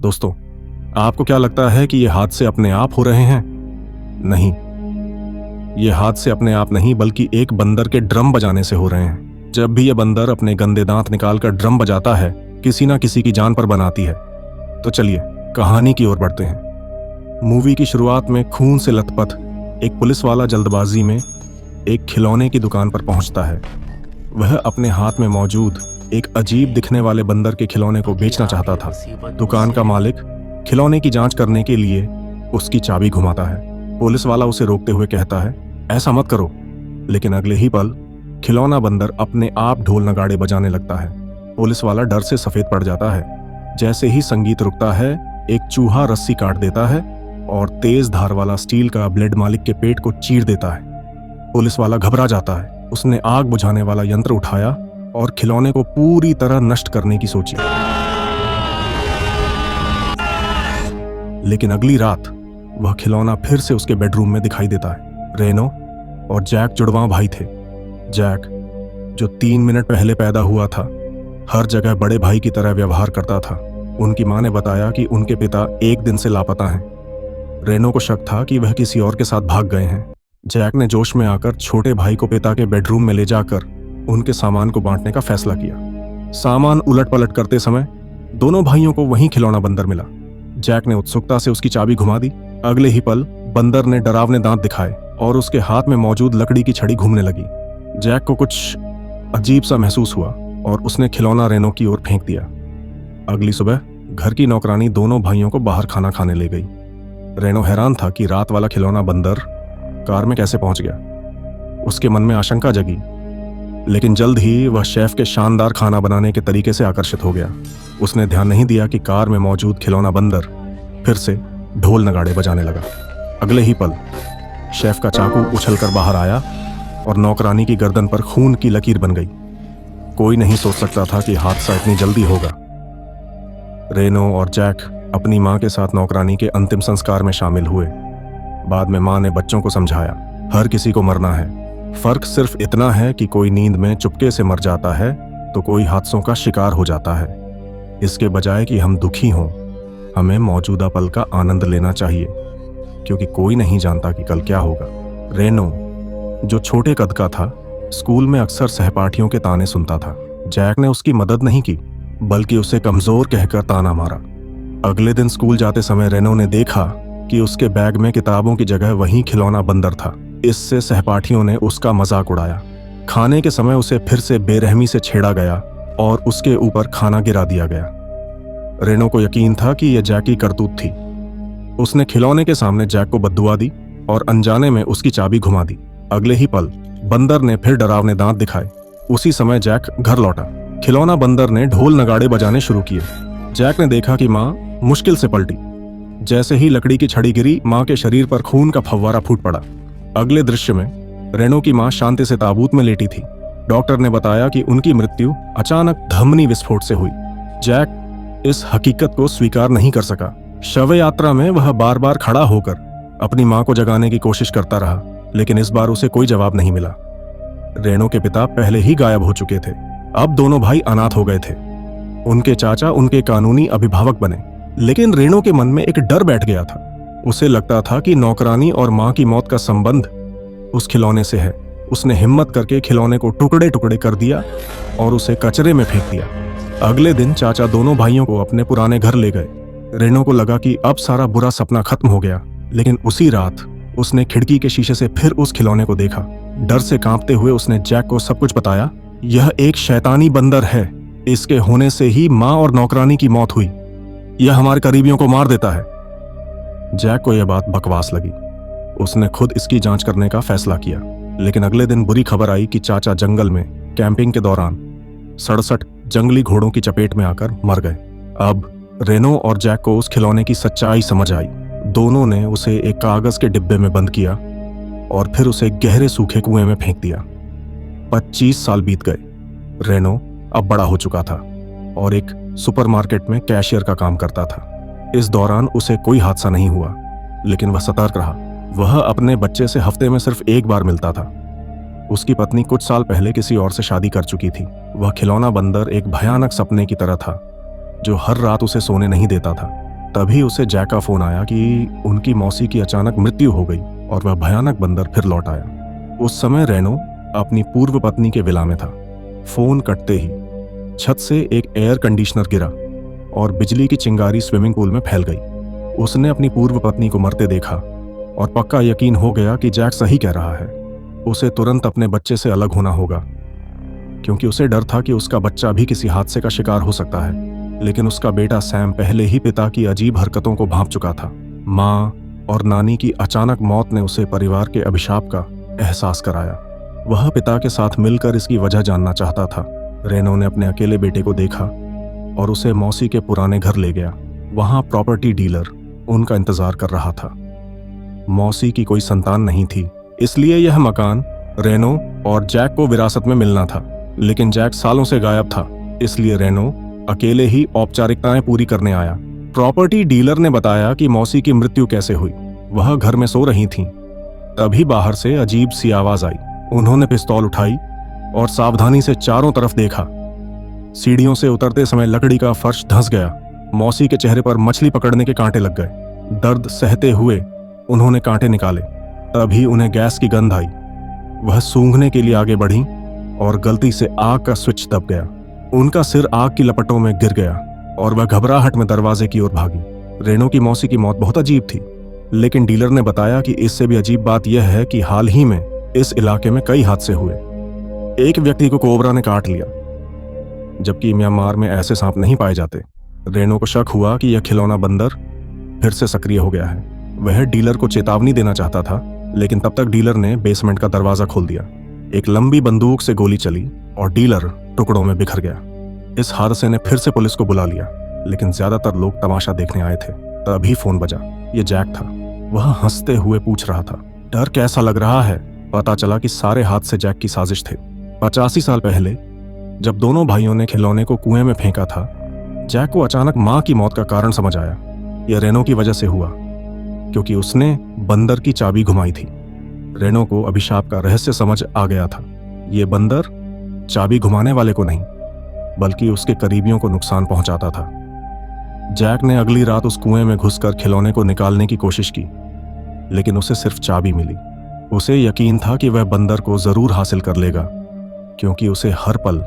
दोस्तों, आपको क्या लगता है कि ये हादसे अपने आप हो रहे हैं? नहीं, ये हादसे अपने आप नहीं बल्कि एक बंदर के ड्रम बजाने से हो रहे हैं। जब भी ये बंदर अपने गंदे दांत निकालकर ड्रम बजाता है, किसी ना किसी की जान पर बनाती है। तो चलिए कहानी की ओर बढ़ते हैं। मूवी की शुरुआत में खून से लथपथ एक पुलिस वाला जल्दबाजी में एक खिलौने की दुकान पर पहुंचता है। वह अपने हाथ में मौजूद एक अजीब दिखने वाले बंदर के खिलौने को बेचना चाहता था। दुकान का मालिक खिलौने की जांच करने के लिए उसकी चाबी घुमाता है। पुलिस वाला उसे रोकते हुए कहता है, ऐसा मत करो। लेकिन अगले ही पल खिलौना बंदर अपने आप ढोल नगाड़े बजाने लगता है। पुलिस वाला डर से सफेद पड़ जाता है। जैसे ही संगीत रुकता है, एक चूहा रस्सी काट देता है और तेज धार वाला स्टील का ब्लेड मालिक के पेट को चीर देता है। पुलिस वाला घबरा जाता है। उसने आग बुझाने वाला यंत्र उठाया और खिलौने को पूरी तरह नष्ट करने की सोची। लेकिन अगली रात वह खिलौना फिर से उसके बेडरूम में दिखाई देता है। रेनो और जैक जुड़वां भाई थे। जैक, जो 3 मिनट पहले पैदा हुआ था, हर जगह बड़े भाई की तरह व्यवहार करता था। उनकी मां ने बताया कि उनके पिता 1 दिन से लापता हैं। रेनो को शक था कि वह किसी और के साथ भाग गए हैं। जैक ने जोश में आकर छोटे भाई को पिता के बेडरूम में ले जाकर उनके सामान को बांटने का फैसला किया। सामान उलट पलट करते समय दोनों भाइयों को वहीं खिलौना बंदर मिला। जैक ने उत्सुकता से उसकी चाबी घुमा दी। अगले ही पल बंदर ने डरावने दांत दिखाए और उसके हाथ में मौजूद लकड़ी की छड़ी घूमने लगी। जैक को कुछ अजीब सा महसूस हुआ और उसने खिलौना रेनो की ओर फेंक दिया। अगली सुबह घर की नौकरानी दोनों भाइयों को बाहर खाना खाने ले गई। रेनो हैरान था कि रात वाला खिलौना बंदर कार में कैसे पहुंच गया। उसके मन में आशंका जगी, लेकिन जल्द ही वह शेफ के शानदार खाना बनाने के तरीके से आकर्षित हो गया। उसने ध्यान नहीं दिया कि कार में मौजूद खिलौना बंदर फिर से ढोल नगाड़े बजाने लगा। अगले ही पल शेफ का चाकू उछलकर बाहर आया और नौकरानी की गर्दन पर खून की लकीर बन गई। कोई नहीं सोच सकता था कि हादसा इतनी जल्दी होगा। रेनो और जैक अपनी मां के साथ नौकरानी के अंतिम संस्कार में शामिल हुए। बाद में मां ने बच्चों को समझाया, हर किसी को मरना है। फर्क सिर्फ इतना है कि कोई नींद में चुपके से मर जाता है तो कोई हादसों का शिकार हो जाता है। इसके बजाय कि हम दुखी हों, हमें मौजूदा पल का आनंद लेना चाहिए, क्योंकि कोई नहीं जानता कि कल क्या होगा। रेनो, जो छोटे कद का था, स्कूल में अक्सर सहपाठियों के ताने सुनता था। जैक ने उसकी मदद नहीं की, बल्कि उसे कमजोर कहकर ताना मारा। अगले दिन स्कूल जाते समय रेनो ने देखा कि उसके बैग में किताबों की जगह वहीं खिलौना बंदर था। इससे सहपाठियों ने उसका मजाक उड़ाया। खाने के समय उसे फिर से बेरहमी से छेड़ा गया और उसके ऊपर खाना गिरा दिया गया। रेनो को यकीन था कि यह जैक की करतूत थी। उसने खिलौने के सामने जैक को बद्दुआ दी और अनजाने में उसकी चाबी घुमा दी। अगले ही पल बंदर ने फिर डरावने दांत दिखाए। उसी समय जैक घर लौटा। खिलौना बंदर ने ढोल नगाड़े बजाने शुरू किए। जैक ने देखा कि मां मुश्किल से पलटी। जैसे ही लकड़ी की छड़ी गिरी, मां के शरीर पर खून का फव्वारा फूट पड़ा। अगले दृश्य में रेनो की मां शांति से ताबूत में लेटी थी। डॉक्टर ने बताया कि उनकी मृत्यु अचानक धमनी विस्फोट से हुई। जैक इस हकीकत को स्वीकार नहीं कर सका। शव यात्रा में वह बार बार खड़ा होकर अपनी मां को जगाने की कोशिश करता रहा, लेकिन इस बार उसे कोई जवाब नहीं मिला। रेनो के पिता पहले ही गायब हो चुके थे। अब दोनों भाई अनाथ हो गए थे। उनके चाचा उनके कानूनी अभिभावक बने, लेकिन रेनो के मन में एक डर बैठ गया था। उसे लगता था कि नौकरानी और मां की मौत का संबंध उस खिलौने से है। उसने हिम्मत करके खिलौने को टुकड़े टुकड़े कर दिया और उसे कचरे में फेंक दिया। अगले दिन चाचा दोनों भाइयों को अपने पुराने घर ले गए। रेनो को लगा कि अब सारा बुरा सपना खत्म हो गया, लेकिन उसी रात उसने खिड़की के शीशे से फिर उस खिलौने को देखा। डर से कांपते हुए उसने जैक को सब कुछ बताया। यह एक शैतानी बंदर है। इसके होने से ही मां और नौकरानी की मौत हुई। यह हमारे करीबियों को मार देता है। जैक को यह बात बकवास लगी। उसने खुद इसकी जांच करने का फैसला किया, लेकिन अगले दिन बुरी खबर आई कि चाचा जंगल में कैंपिंग के दौरान 67 जंगली घोड़ों की चपेट में आकर मर गए। अब रेनो और जैक को उस खिलौने की सच्चाई समझ आई। दोनों ने उसे एक कागज के डिब्बे में बंद किया और फिर उसे गहरे सूखे कुएं में फेंक दिया। 25 साल बीत गए। रेनो अब बड़ा हो चुका था और एक सुपरमार्केट में कैशियर का काम करता था। इस दौरान उसे कोई हादसा नहीं हुआ, लेकिन वह सतर्क रहा। वह अपने बच्चे से हफ्ते में सिर्फ एक बार मिलता था। उसकी पत्नी कुछ साल पहले किसी और से शादी कर चुकी थी। वह खिलौना बंदर एक भयानक सपने की तरह था जो हर रात उसे सोने नहीं देता था। तभी उसे जैक का फोन आया कि उनकी मौसी की अचानक मृत्यु हो गई और वह भयानक बंदर फिर लौट आया। उस समय रेनो अपनी पूर्व पत्नी के विला में था। फोन कटते ही छत से एक एयर कंडीशनर गिरा और बिजली की चिंगारी स्विमिंग पूल में फैल गई। उसने अपनी पूर्व पत्नी को मरते देखा और पक्का यकीन हो गया कि जैक सही कह रहा है। उसे तुरंत अपने बच्चे से अलग होना होगा, क्योंकि उसे डर था कि उसका बच्चा भी किसी हादसे का शिकार हो सकता है। लेकिन उसका बेटा सैम पहले ही पिता की अजीब हरकतों को भांप चुका था। माँ और नानी की अचानक मौत ने उसे परिवार के अभिशाप का एहसास कराया। वह पिता के साथ मिलकर इसकी वजह जानना चाहता था। रेनो ने अपने अकेले बेटे को देखा और उसे मौसी के पुराने घर ले गया। वहां प्रॉपर्टी डीलर उनका इंतजार कर रहा था। मौसी की कोई संतान नहीं थी, इसलिए यह मकान रेनो और जैक को विरासत में मिलना था। लेकिन जैक सालों से गायब था, इसलिए रेनो अकेले ही औपचारिकताएं पूरी करने आया। प्रॉपर्टी डीलर ने बताया कि मौसी की मृत्यु कैसे हुई। वह घर में सो रही थीं। तभी बाहर से अजीब सी आवाज आई। उन्होंने पिस्तौल उठाई और सावधानी से चारों तरफ देखा। सीढ़ियों से उतरते समय लकड़ी का फर्श धंस गया। मौसी के चेहरे पर मछली पकड़ने के कांटे लग गए। दर्द सहते हुए उन्होंने कांटे निकाले। तभी उन्हें गैस की गंध आई। वह सूंघने के लिए आगे बढ़ी और गलती से आग का स्विच दब गया। उनका सिर आग की लपटों में गिर गया और वह घबराहट में दरवाजे की ओर भागी। रेनो की मौसी की मौत बहुत अजीब थी, लेकिन डीलर ने बताया कि इससे भी अजीब बात यह है कि हाल ही में इस इलाके में कई हादसे हुए। एक व्यक्ति को कोबरा ने काट लिया, जबकि म्यांमार में ऐसे सांप नहीं पाए जाते। रेनो को शक हुआ कि यह खिलौना बंदर फिर से सक्रिय हो गया है। वह डीलर को चेतावनी देना चाहता था, लेकिन तब तक डीलर ने बेसमेंट का दरवाजा खोल दिया। एक लंबी बंदूक से गोली चली और डीलर टुकड़ों में बिखर गया। इस हादसे ने फिर से पुलिस को बुला लिया, लेकिन ज्यादातर लोग तमाशा देखने आए थे। तभी फोन बजा। ये जैक था। वह हंसते हुए पूछ रहा था, डर कैसा लग रहा है? पता चला कि सारे हादसे जैक की साजिश थे। 85 साल पहले जब दोनों भाइयों ने खिलौने को कुएं में फेंका था, जैक को अचानक मां की मौत का कारण समझ आया। यह रेनो की वजह से हुआ, क्योंकि उसने बंदर की चाबी घुमाई थी। रेनो को अभिशाप का रहस्य समझ आ गया था। यह बंदर चाबी घुमाने वाले को नहीं, बल्कि उसके करीबियों को नुकसान पहुंचाता था। जैक ने अगली रात उस कुएं में घुसकर खिलौने को निकालने की कोशिश की, लेकिन उसे सिर्फ चाबी मिली। उसे यकीन था कि वह बंदर को जरूर हासिल कर लेगा, क्योंकि उसे हर पल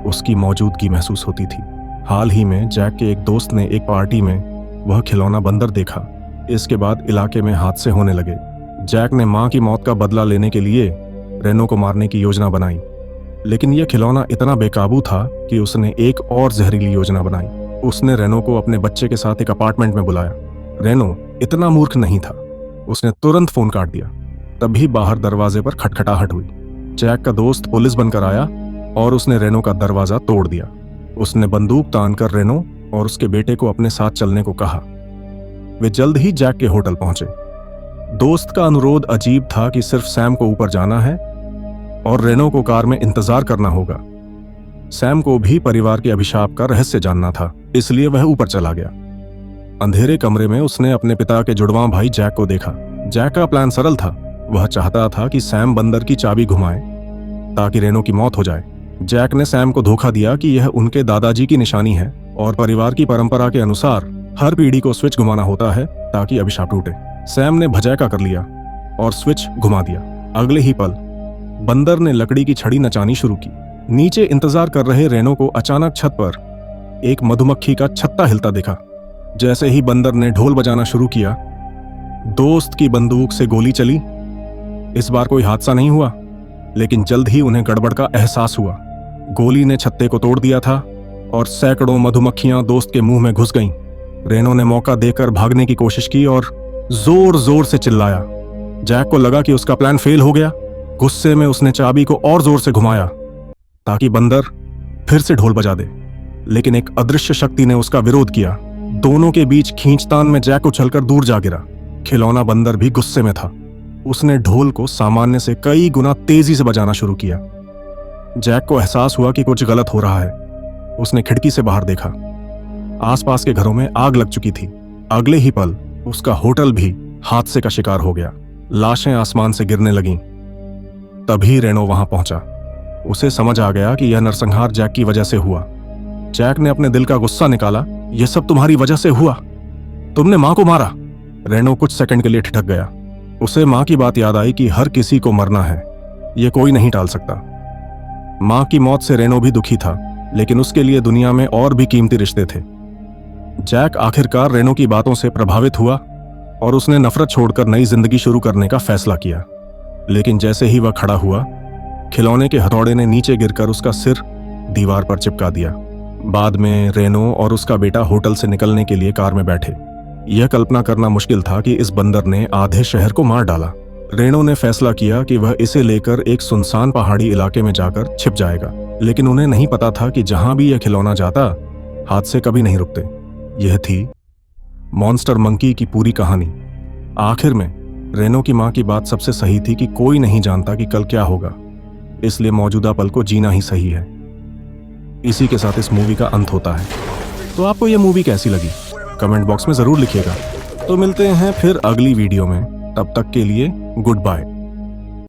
उसकी मौजूदगी महसूस होती थी। हाल ही में जैक के एक दोस्त ने एक पार्टी में वह खिलौना बंदर देखा। इसके बाद इलाके में हादसे होने लगे। जैक ने मां की मौत का बदला लेने के लिए रेनो को मारने की योजना बनाई, लेकिन यह खिलौना इतना बेकाबू था कि उसने एक और जहरीली योजना बनाई। उसने रेनो को अपने बच्चे के साथ एक अपार्टमेंट में बुलाया। रेनो इतना मूर्ख नहीं था, उसने तुरंत फोन काट दिया। तभी बाहर दरवाजे पर खटखटाहट हुई। जैक का दोस्त पुलिस बनकर आया और उसने रेनो का दरवाजा तोड़ दिया। उसने बंदूक तानकर रेनो और उसके बेटे को अपने साथ चलने को कहा। वे जल्द ही जैक के होटल पहुंचे। दोस्त का अनुरोध अजीब था कि सिर्फ सैम को ऊपर जाना है और रेनो को कार में इंतजार करना होगा। सैम को भी परिवार के अभिशाप का रहस्य जानना था, इसलिए वह ऊपर चला गया। अंधेरे कमरे में उसने अपने पिता के जुड़वां भाई जैक को देखा। जैक का प्लान सरल था। वह चाहता था कि सैम बंदर की चाबी घुमाए ताकि रेनो की मौत हो जाए। जैक ने सैम को धोखा दिया कि यह उनके दादाजी की निशानी है और परिवार की परंपरा के अनुसार हर पीढ़ी को स्विच घुमाना होता है ताकि अभिशाप टूटे। सैम ने भजैका कर लिया और स्विच घुमा दिया। अगले ही पल बंदर ने लकड़ी की छड़ी नचानी शुरू की। नीचे इंतजार कर रहे रेनो को अचानक छत पर एक मधुमक्खी का छत्ता हिलता दिखा। जैसे ही बंदर ने ढोल बजाना शुरू किया, दोस्त की बंदूक से गोली चली। इस बार कोई हादसा नहीं हुआ, लेकिन जल्द ही उन्हें गड़बड़ का एहसास हुआ। गोली ने छत्ते को तोड़ दिया था और सैकड़ों मधुमक्खियां दोस्त के मुंह में घुस गईं। रेनो ने मौका देकर भागने की कोशिश की और जोर जोर से चिल्लाया। जैक को लगा कि उसका प्लान फेल हो गया। गुस्से में उसने चाबी को और जोर से घुमाया ताकि बंदर फिर से ढोल बजा दे, लेकिन एक अदृश्य शक्ति ने उसका विरोध किया। दोनों के बीच खींचतान में जैक उछलकर दूर जा गिरा। खिलौना बंदर भी गुस्से में था। उसने ढोल को सामान्य से कई गुना तेजी से बजाना शुरू किया। जैक को एहसास हुआ कि कुछ गलत हो रहा है। उसने खिड़की से बाहर देखा। आसपास के घरों में आग लग चुकी थी। अगले ही पल उसका होटल भी हादसे का शिकार हो गया। लाशें आसमान से गिरने लगीं। तभी रेनो वहां पहुंचा। उसे समझ आ गया कि यह नरसंहार जैक की वजह से हुआ। जैक ने अपने दिल का गुस्सा निकाला, यह सब तुम्हारी वजह से हुआ, तुमने मां को मारा। रेनो कुछ सेकंड के लिए ठिठक गया। उसे मां की बात याद आई कि हर किसी को मरना है, यह कोई नहीं टाल सकता। मां की मौत से रेनो भी दुखी था, लेकिन उसके लिए दुनिया में और भी कीमती रिश्ते थे। जैक आखिरकार रेनो की बातों से प्रभावित हुआ और उसने नफरत छोड़कर नई जिंदगी शुरू करने का फैसला किया। लेकिन जैसे ही वह खड़ा हुआ, खिलौने के हथौड़े ने नीचे गिरकर उसका सिर दीवार पर चिपका दिया। बाद में रेनो और उसका बेटा होटल से निकलने के लिए कार में बैठे। यह कल्पना करना मुश्किल था कि इस बंदर ने आधे शहर को मार डाला। रेनो ने फैसला किया कि वह इसे लेकर एक सुनसान पहाड़ी इलाके में जाकर छिप जाएगा, लेकिन उन्हें नहीं पता था कि जहां भी यह खिलौना जाता, हादसे कभी नहीं रुकते। यह थी मॉन्स्टर मंकी की पूरी कहानी। आखिर में रेनो की मां की बात सबसे सही थी कि कोई नहीं जानता कि कल क्या होगा, इसलिए मौजूदा पल को जीना ही सही है। इसी के साथ इस मूवी का अंत होता है। तो आपको यह मूवी कैसी लगी कमेंट बॉक्स में जरूर लिखिएगा। तो मिलते हैं फिर अगली वीडियो में, तब तक के लिए गुड बाय।